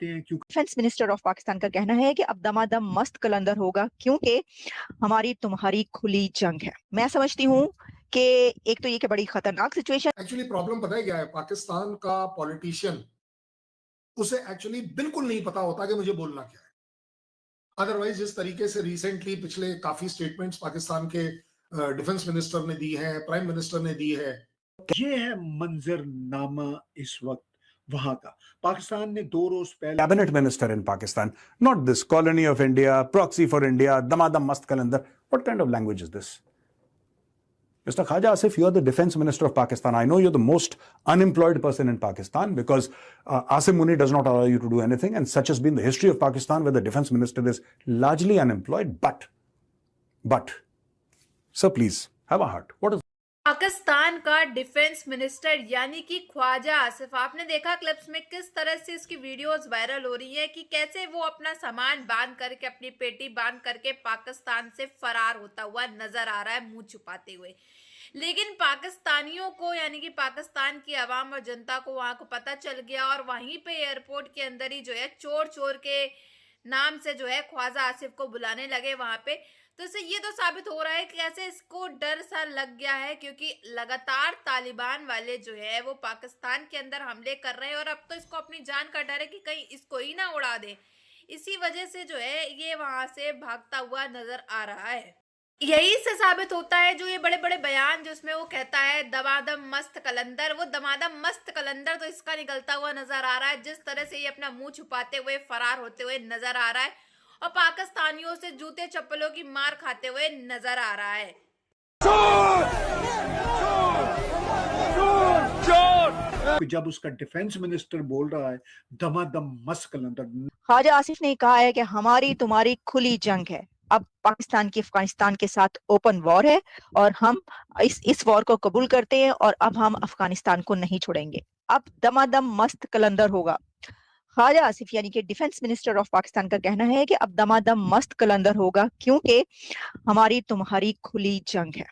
जानते हैं, क्योंकि डिफेंस मिनिस्टर ऑफ पाकिस्तान का कहना है कि अब दमादम मस्त कलंदर होगा क्योंकि हमारी तुम्हारी खुली जंग है। मैं समझती हूँ कि एक तो ये कि बड़ी खतरनाक सिचुएशन। एक्चुअली प्रॉब्लम पता है क्या है, पाकिस्तान का पॉलिटिशियन उसे एक्चुअली बिल्कुल नहीं पता होता कि मुझे बोलना क्या है। अदरवाइज जिस तरीके से रिसेंटली पिछले काफी स्टेटमेंट्स पाकिस्तान के डिफेंस मिनिस्टर ने दी है, प्राइम मिनिस्टर ने दी है। ये है मंजरनामा इस वक्त वहां का। पाकिस्तान ने 2 रोज पहले cabinet minister in Pakistan, not this colony of India, proxy for India, Damadam Mast Qalandar. What kind of language is this? Mr. Khaja Asif, you're the defense minister of Pakistan. I know you're the most unemployed person in Pakistan because Asim Munir does not allow you to do anything, and such has been the history of Pakistan where the defense minister is largely unemployed. But, sir, please, have a heart. What is Pakistan का defence minister यानी कि ख्वाजा आसिफ, आपने देखा clips में किस तरह से इसकी वीडियोस वायरल हो रही है कि कैसे वो अपना सामान बांध करके, अपनी पेटी बांध करके पाकिस्तान से फरार होता हुआ नजर आ रहा है, मुंह छुपाते हुए। लेकिन पाकिस्तानियों को यानी कि पाकिस्तान की आवाम और जनता को वहां को पता चल गया और वहीं पे एयरपोर्ट के अंदर ही जो है चोर चोर के नाम से जो है ख्वाजा आसिफ को बुलाने लगे वहां पे। तो इससे ये तो साबित हो रहा है कि ऐसे इसको डर सा लग गया है, क्योंकि लगातार तालिबान वाले जो है वो पाकिस्तान के अंदर हमले कर रहे हैं और अब तो इसको अपनी जान का डर है कि कहीं इसको ही ना उड़ा दे। इसी वजह से जो है ये वहां से भागता हुआ नजर आ रहा है। यही से साबित होता है जो ये बड़े बड़े बयान जिसमें वो कहता है दमादम मस्त कलंदर, वो दमादम मस्त कलंदर तो इसका निकलता हुआ नजर आ रहा है। जिस तरह से ये अपना मुंह छुपाते हुए फरार होते हुए नजर आ रहा है और पाकिस्तानियों से जूते चप्पलों की मार खाते हुए नजर आ रहा है। जब उसका डिफेंस मिनिस्टर बोल रहा है दमादम मस्त कलंदर, ख्वाजा आसिफ ने कहा है कि हमारी तुम्हारी खुली जंग है। अब पाकिस्तान की अफगानिस्तान के साथ ओपन वॉर है और हम इस वॉर को कबूल करते हैं और अब हम अफगानिस्तान को नहीं छोड़ेंगे। अब दमादम मस्त कलंदर होगा। ख्वाजा आसिफ यानी कि डिफेंस मिनिस्टर ऑफ पाकिस्तान का कहना है कि अब दमादम मस्त कलंदर होगा क्योंकि हमारी तुम्हारी खुली जंग है।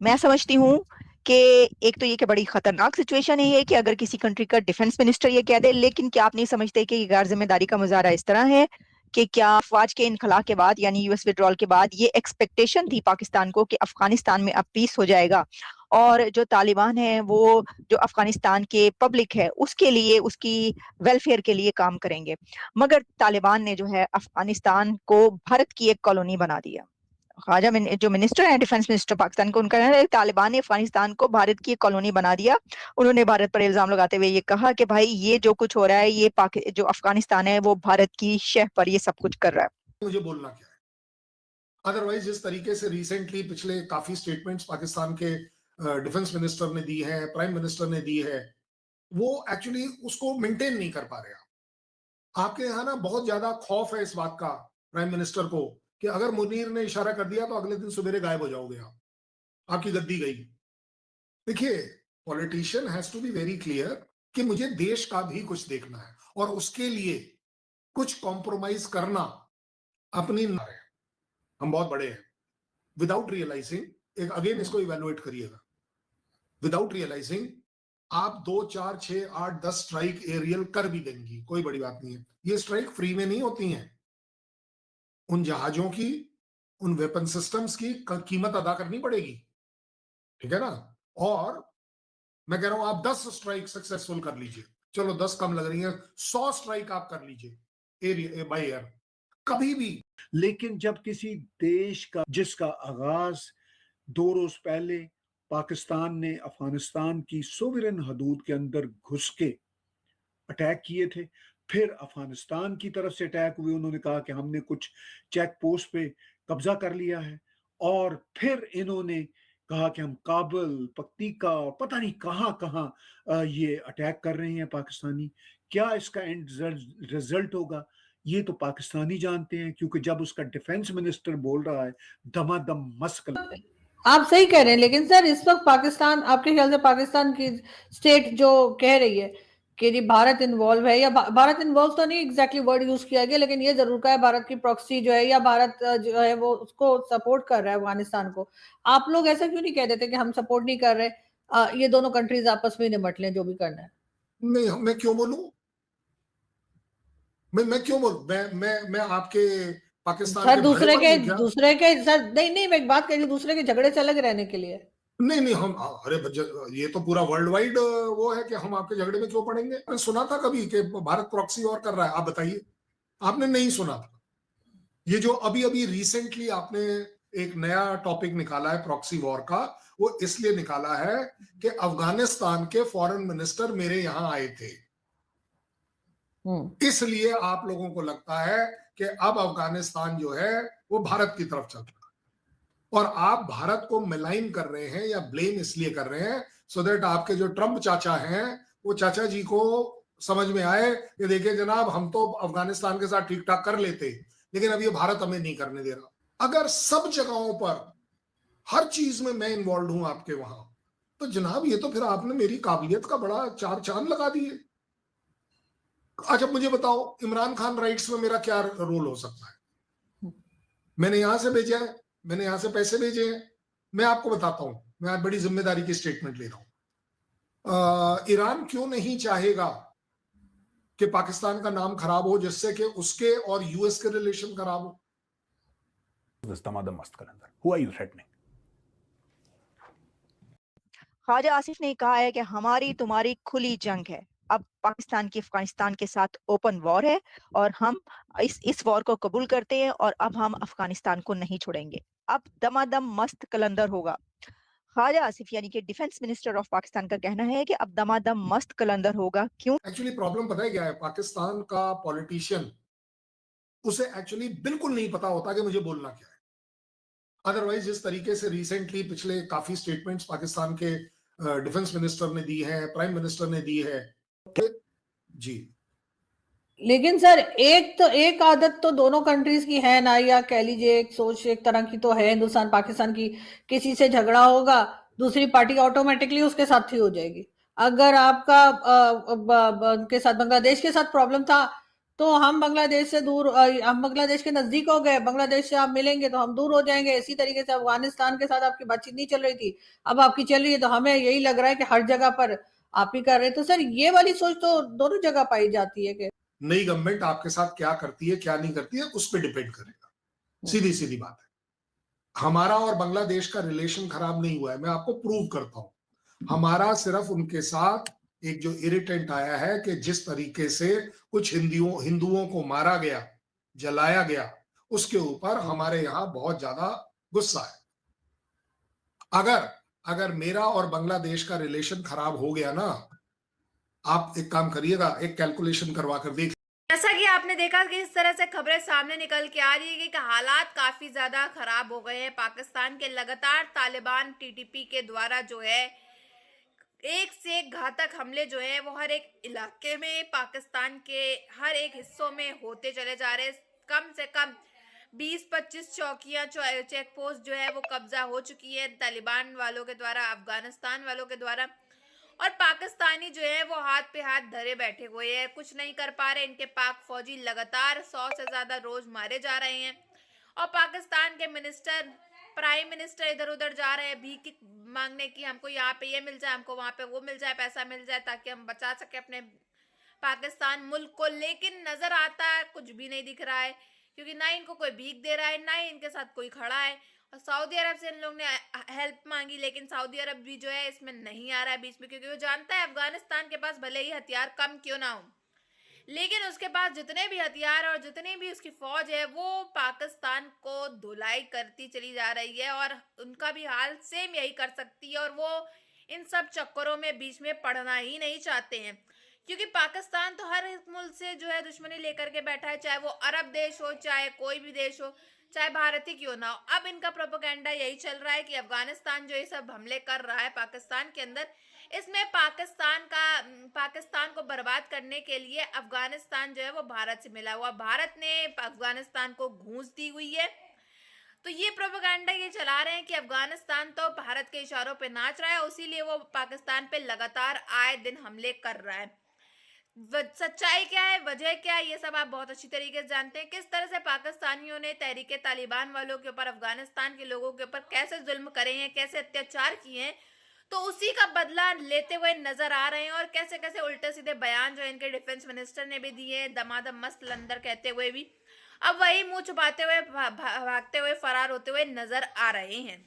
मैं समझती हूँ कि एक तो ये कि बड़ी खतरनाक सिचुएशन है ये कि अगर किसी कंट्री का डिफेंस मिनिस्टर ये कह दे, लेकिन क्या आप नहीं समझते कि गैर जिम्मेदारी का मुजाहरा इस तरह है कि क्या अफवाज के इनखला के बाद यानी यूएस विड्रॉल के बाद ये एक्सपेक्टेशन थी पाकिस्तान को कि अफगानिस्तान में अब पीस हो जाएगा और जो तालिबान है वो जो अफगानिस्तान के पब्लिक है उसके लिए, उसकी वेलफेयर के लिए काम करेंगे। मगर तालिबान ने जो है अफगानिस्तान को भारत की एक कॉलोनी बना दिया। ख्वाजा जो मिनिस्टर है डिफेंस मिनिस्टर पाकिस्तान को, उनका कहना है तालिबान ने अफगानिस्तान को भारत की एक कॉलोनी बना दिया। उन्होंने भारत पर इल्जाम लगाते हुए ये कहा कि भाई ये जो कुछ हो रहा है ये जो अफगानिस्तान है वो भारत की शह पर ये सब कुछ कर रहा है। मुझे बोलना क्या है। अदरवाइज जिस तरीके से रिसेंटली पिछले काफी स्टेटमेंट्स पाकिस्तान के डिफेंस मिनिस्टर ने दी है, प्राइम मिनिस्टर ने दी है, वो एक्चुअली उसको मेंटेन नहीं कर पा रहे। आपके यहाँ ना बहुत ज्यादा खौफ है इस बात का प्राइम मिनिस्टर को कि अगर मुनीर ने इशारा कर दिया तो अगले दिन सवेरे गायब हो जाओगे आप, आपकी गद्दी गई। देखिए, politician has to be very clear कि मुझे देश का भी कुछ देखना है और उसके लिए कुछ कॉम्प्रोमाइज करना अपनी ना है। हम बहुत बड़े हैं विदाउट रियलाइजिंग। एक अगेन इसको इवेलुएट करिएगा। विदाउट रियलाइजिंग आप 2, 4, 6, 8, 10 स्ट्राइक एरियल कर भी देंगी, कोई बड़ी बात नहीं है। ये स्ट्राइक फ्री में नहीं होती हैं। उन जहाजों की, उन वेपन सिस्टम्स की कीमत अदा करनी पड़ेगी, ठीक है ना। और मैं कह रहा हूं आप 10 स्ट्राइक सक्सेसफुल कर लीजिए, चलो 10 कम लग रही है, 100 स्ट्राइक आप कर लीजिए एरिया बाय एयर, कभी भी। लेकिन जब किसी देश का जिसका आगाज 2 रोज पहले पाकिस्तान ने अफगानिस्तान की सोवरेन हदूद के अंदर घुस के अटैक किए थे, फिर अफगानिस्तान की तरफ से अटैक हुए, उन्होंने कहा कि हमने कुछ चेक पोस्ट पे कब्जा कर लिया है, और फिर इन्होंने कहा कि हम काबुल, पक्तिका और पता नहीं कहां कहां ये अटैक कर रहे हैं पाकिस्तानी। क्या इसका एंड रिजल्ट होगा ये तो पाकिस्तानी जानते हैं, क्योंकि जब उसका डिफेंस मिनिस्टर बोल रहा है दमादम मस्क। आप सही कह रहे हैं, लेकिन सर इस वक्त पाकिस्तान, आपके ख्याल से पाकिस्तान की स्टेट जो कह रही है कि जी भारत इन्वॉल्व है, या भारत इन्वॉल्व तो नहीं एग्जैक्टली वर्ड यूज किया गया, लेकिन ये जरूर कहा है भारत की प्रॉक्सी जो है या भारत जो है वो उसको सपोर्ट कर रहा है अफगानिस्तान को। आप लोग ऐसा क्यों नहीं कह देते कि हम सपोर्ट नहीं कर रहे, ये दोनों कंट्रीज आपस में निमट लें जो भी करना है? नहीं, मैं क्यों बोलूं? मैं क्यों बोल मैं आपके पाकिस्तान सर के भाड़े पर हूँ क्या? दूसरे के सर नहीं मैं एक बात कह रही हूँ, दूसरे के झगड़े से अलग रहने के लिए। नहीं हम अरे ये तो पूरा वर्ल्ड वाइड वो है कि हम आपके झगड़े में क्यों पड़ेंगे? मैंने सुना था कभी कि भारत प्रॉक्सी वॉर कर रहा है? आप बताइए, आपने नहीं सुना था। ये जो अभी अभी रिसेंटली आपने एक नया टॉपिक निकाला है प्रॉक्सी वॉर का, वो इसलिए निकाला है कि अफगानिस्तान के फॉरेन मिनिस्टर मेरे यहां आए थे, इसलिए आप लोगों को लगता है कि अब अफगानिस्तान जो है वो भारत की तरफ चल रहा है, और आप भारत को मिलाइन कर रहे हैं या ब्लेम इसलिए कर रहे हैं सो दैट आपके जो ट्रंप चाचा हैं वो चाचा जी को समझ में आए कि देखिए जनाब, हम तो अफगानिस्तान के साथ ठीक ठाक कर लेते, लेकिन अब ये भारत हमें नहीं करने दे रहा। अगर सब जगहों पर हर चीज में मैं इन्वॉल्व हूं आपके वहां, तो जनाब ये तो फिर आपने मेरी काबिलियत का बड़ा चार चांद लगा दिए। अच्छा मुझे बताओ, इमरान खान राइट्स में मेरा क्या रोल हो सकता है? मैंने यहां से भेजा है, मैंने यहां से पैसे भेजे हैं। मैं आपको बताता हूं, मैं आज बड़ी जिम्मेदारी की स्टेटमेंट ले रहा हूं। ईरान क्यों नहीं चाहेगा कि पाकिस्तान का नाम खराब हो, जिससे कि उसके और यूएस के रिलेशन खराब हो? This Damadam Mast Kalandar. Who are you threatening? Khwaja Asif ने कहा है कि हमारी तुम्हारी खुली जंग है। अब पाकिस्तान की अफगानिस्तान के साथ ओपन वॉर है और हम इस वॉर को कबूल करते हैं और अब हम अफगानिस्तान को नहीं छोड़ेंगे। अब दमादम मस्त कलंदर होगा। ख्वाजा आसिफ यानी कि डिफेंस मिनिस्टर ऑफ पाकिस्तान का कहना है कि अब दमादम मस्त कलंदर होगा। क्यों? एक्चुअली प्रॉब्लम पता है क्या है? पाकिस्तान का पॉलिटिशियन, उसे एक्चुअली बिल्कुल नहीं पता होता कि मुझे बोलना क्या है। अदरवाइज जिस तरीके से रिसेंटली पिछले काफी स्टेटमेंट्स पाकिस्तान के डिफेंस मिनिस्टर ने दी है, प्राइम मिनिस्टर ने दी है जी। लेकिन सर एक आदत तो दोनों कंट्रीज की है ना, या कह लीजिए एक सोच एक तरह की तो है हिंदुस्तान पाकिस्तान की, किसी से झगड़ा होगा दूसरी पार्टी ऑटोमेटिकली उसके साथ ही हो जाएगी। अगर आपका के साथ बांग्लादेश के साथ प्रॉब्लम था तो हम बांग्लादेश से दूर, हम बांग्लादेश के नजदीक हो गए, बांग्लादेश से आप मिलेंगे तो हम दूर हो जाएंगे। इसी तरीके से अफगानिस्तान के साथ आपकी बातचीत नहीं चल रही थी, अब आपकी चल रही है, तो हमें यही लग रहा है कि हर जगह पर आप ही कर रहे। तो सर ये वाली सोच तो दोनों जगह पाई जाती है कि नई गवर्नमेंट आपके साथ क्या करती है क्या नहीं करती है उस पर डिपेंड करेगा। सीधी सीधी बात है। हमारा और बांग्लादेश का रिलेशन खराब नहीं हुआ है, मैं आपको प्रूव करता हूं। हमारा सिर्फ उनके साथ एक जो इरिटेंट आया है कि जिस तरीके से कुछ हिंदुओं को मारा गया, जलाया गया, उसके ऊपर हमारे यहां बहुत ज्यादा गुस्सा है। अगर मेरा और बांग्लादेश का रिलेशन खराब हो गया ना, आप एक काम करिएगा, एक कैलकुलेशन करवा कर देख। जैसा कि आपने देखा कि इस तरह से खबरें सामने निकल के आ रही है कि हालात काफी ज्यादा खराब हो गए हैं पाकिस्तान के। लगातार तालिबान टीटीपी के द्वारा जो है एक से एक घातक हमले जो है वो हर एक इलाके में पाकिस्तान के हर एक हिस्सों में होते चले जा रहे हैं। कम से कम 20-25 चौकियां चेक पोस्ट जो है वो कब्जा हो चुकी है तालिबान वालों के द्वारा, अफगानिस्तान वालों के द्वारा। और पाकिस्तानी जो है वो हाथ पे हाथ धरे बैठे हुए हैं, कुछ नहीं कर पा रहे। इनके पाक फौजी लगातार 100 से ज्यादा रोज मारे जा रहे हैं और पाकिस्तान के मिनिस्टर, प्राइम मिनिस्टर इधर उधर जा रहे हैं भीख मांगने की, हमको यहाँ पे ये मिल जाए, हमको वहां पे वो मिल जाए, पैसा मिल जाए ताकि हम बचा सके अपने पाकिस्तान मुल्क को। लेकिन नजर आता है कुछ भी नहीं दिख रहा है, क्योंकि ना इनको कोई भीख दे रहा है, ना ही इनके साथ कोई खड़ा है। और सऊदी अरब से इन लोग ने हेल्प मांगी, लेकिन सऊदी अरब भी जो है इसमें नहीं आ रहा है बीच में, क्योंकि वो जानता है अफगानिस्तान के पास भले ही हथियार कम क्यों ना हो, लेकिन उसके पास जितने भी हथियार और जितनी भी उसकी फौज है वो पाकिस्तान को धुलाई करती चली जा रही है और उनका भी हाल सेम यही कर सकती है। और वो इन सब चक्करों में बीच में पड़ना ही नहीं चाहते हैं, क्योंकि पाकिस्तान तो हर एक मुल्क से जो है दुश्मनी लेकर के बैठा है, चाहे वो अरब देश हो, चाहे कोई भी देश हो, चाहे भारत ही क्यों ना हो। अब इनका प्रोपेगेंडा यही चल रहा है कि अफगानिस्तान जो ये सब हमले कर रहा है पाकिस्तान के अंदर, इसमें पाकिस्तान को बर्बाद करने के लिए अफगानिस्तान जो है वो भारत से मिला हुआ, भारत ने अफगानिस्तान को घूंस दी हुई है। तो ये प्रोपेगेंडा ये चला रहे हैं कि अफगानिस्तान तो भारत के इशारों पे नाच रहा है, इसीलिए वो पाकिस्तान पे लगातार आए दिन हमले कर रहा है। सच्चाई क्या है, वजह क्या है, ये सब आप बहुत अच्छी तरीके से जानते हैं। किस तरह से पाकिस्तानियों ने तहरीके तालिबान वालों के ऊपर, अफगानिस्तान के लोगों के ऊपर कैसे जुल्म करे हैं, कैसे अत्याचार किए हैं, तो उसी का बदला लेते हुए नजर आ रहे हैं। और कैसे कैसे उल्टे सीधे बयान जो इनके डिफेंस मिनिस्टर ने भी दिए, दमादम मस्त लंदर कहते हुए भी अब वही मुंह छुपाते हुए भागते हुए फरार होते हुए नजर आ रहे हैं।